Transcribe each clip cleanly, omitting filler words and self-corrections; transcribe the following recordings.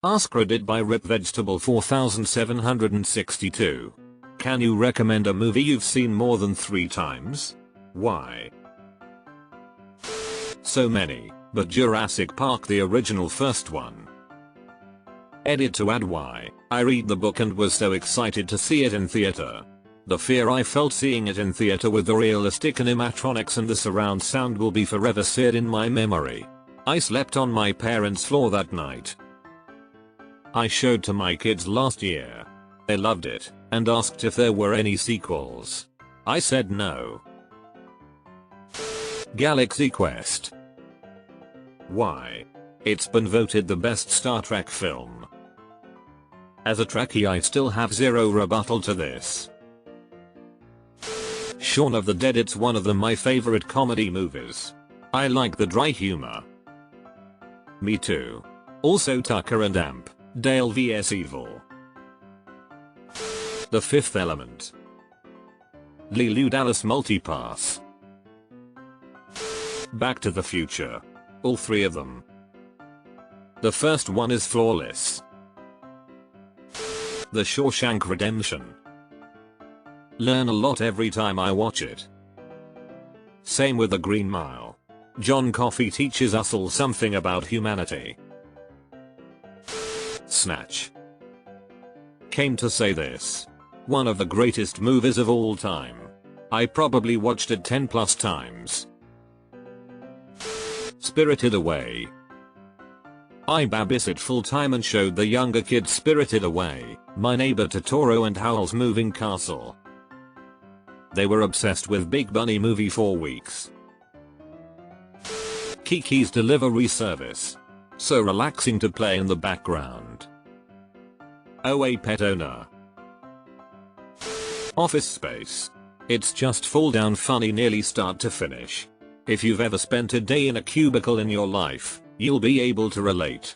AskReddit by Rip Vegetable 4762. Can you recommend a movie you've seen more than 3 times? Why? So many, but Jurassic Park, the original first one. Edit to add why. I read the book and was so excited to see it in theater. The fear I felt seeing it in theater with the realistic animatronics and the surround sound will be forever seared in my memory. I slept on my parents' floor that night. I showed to my kids last year. They loved it and asked if there were any sequels. I said no. Galaxy Quest. Why? It's been voted the best Star Trek film. As a Trekkie, I still have zero rebuttal to this. Shaun of the Dead, it's one of my favorite comedy movies. I like the dry humor. Me too. Also Tucker and Amp, Dale vs Evil. The Fifth Element. Leeloo Dallas Multipass. Back to the Future. All 3 of them. The first one is flawless. The Shawshank Redemption. Learn a lot every time I watch it. Same with The Green Mile. John Coffey teaches us all something about humanity. Snatch. Came to say this. One of the greatest movies of all time. I probably watched it 10+ times. Spirited Away. I babysit full time and showed the younger kids Spirited Away, My Neighbor Totoro and Howl's Moving Castle. They were obsessed with Big Bunny movie for weeks. Kiki's Delivery Service. So relaxing to play in the background. OA Pet Owner. Office Space. It's just fall down funny nearly start to finish. If you've ever spent a day in a cubicle in your life, you'll be able to relate.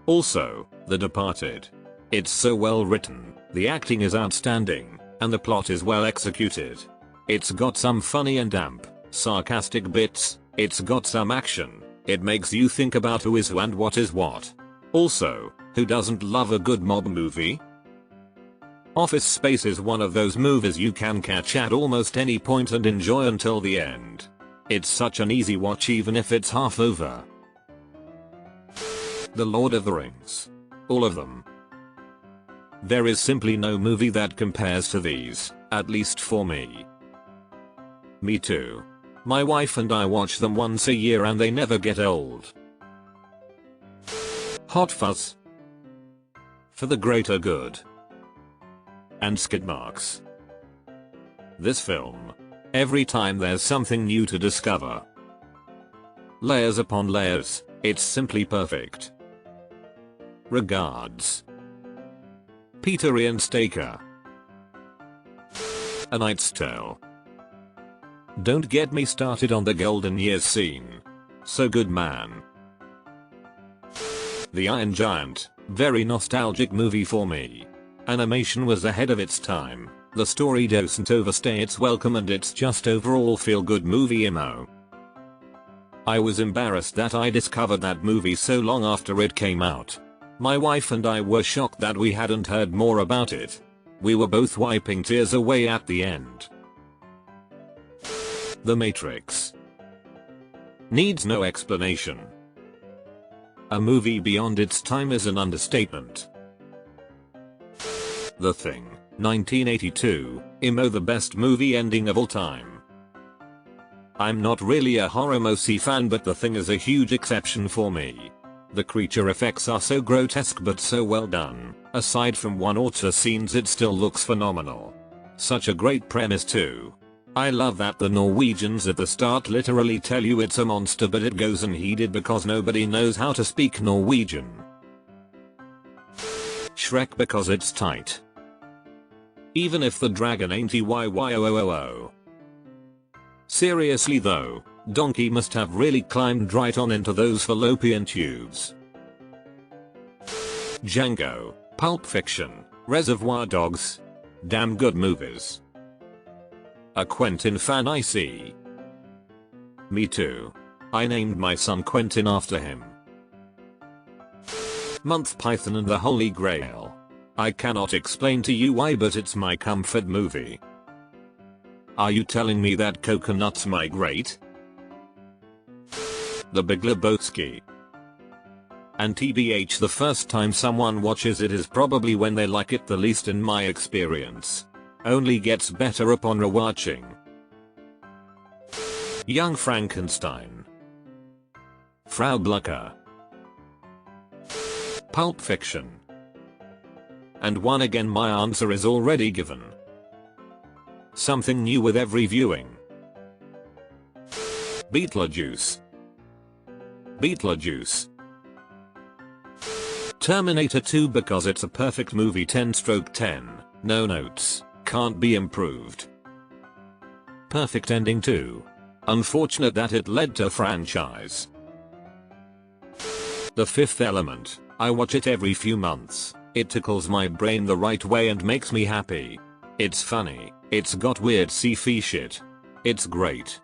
Also, The Departed. It's so well written, the acting is outstanding, and the plot is well executed. It's got some funny and damp, sarcastic bits, it's got some action, it makes you think about who is who and what is what. Also, who doesn't love a good mob movie? Office Space is one of those movies you can catch at almost any point and enjoy until the end. It's such an easy watch even if it's half over. The Lord of the Rings. All of them. There is simply no movie that compares to these, at least for me. Me too. My wife and I watch them once a year and they never get old. Hot Fuzz. For the greater good. And skid marks. This film. Every time there's something new to discover. Layers upon layers, it's simply perfect. Regards. Peter Ian Staker. A Knight's Tale. Don't get me started on the Golden Years scene. So good, man. The Iron Giant, very nostalgic movie for me. Animation was ahead of its time, the story doesn't overstay its welcome and it's just overall feel good movie emo. I was embarrassed that I discovered that movie so long after it came out. My wife and I were shocked that we hadn't heard more about it. We were both wiping tears away at the end. The Matrix. Needs no explanation. A movie beyond its time is an understatement. The Thing, 1982, emo the best movie ending of all time. I'm not really a horror movie fan, but The Thing is a huge exception for me. The creature effects are so grotesque but so well done, aside from one or two scenes it still looks phenomenal. Such a great premise too. I love that the Norwegians at the start literally tell you it's a monster but it goes unheeded because nobody knows how to speak Norwegian. Shrek because it's tight. Even if the dragon ain't EYYOOO. Seriously though, Donkey must have really climbed right on into those fallopian tubes. Django, Pulp Fiction, Reservoir Dogs. Damn good movies. A Quentin fan I see. Me too. I named my son Quentin after him. Month Python and the Holy Grail. I cannot explain to you why, but it's my comfort movie. Are you telling me that Coconuts Migrate? The Big Lebowski. And TBH, the first time someone watches it is probably when they like it the least in my experience. Only gets better upon rewatching. Young Frankenstein. Frau Blucher. Pulp Fiction. And one again, my answer is already given. Something new with every viewing. Beetlejuice. Beetlejuice. Terminator 2 because it's a perfect movie, 10/10, no notes, can't be improved. Perfect ending too. Unfortunate that it led to a franchise. The Fifth Element, I watch it every few months, it tickles my brain the right way and makes me happy. It's funny, it's got weird sci-fi shit. It's great.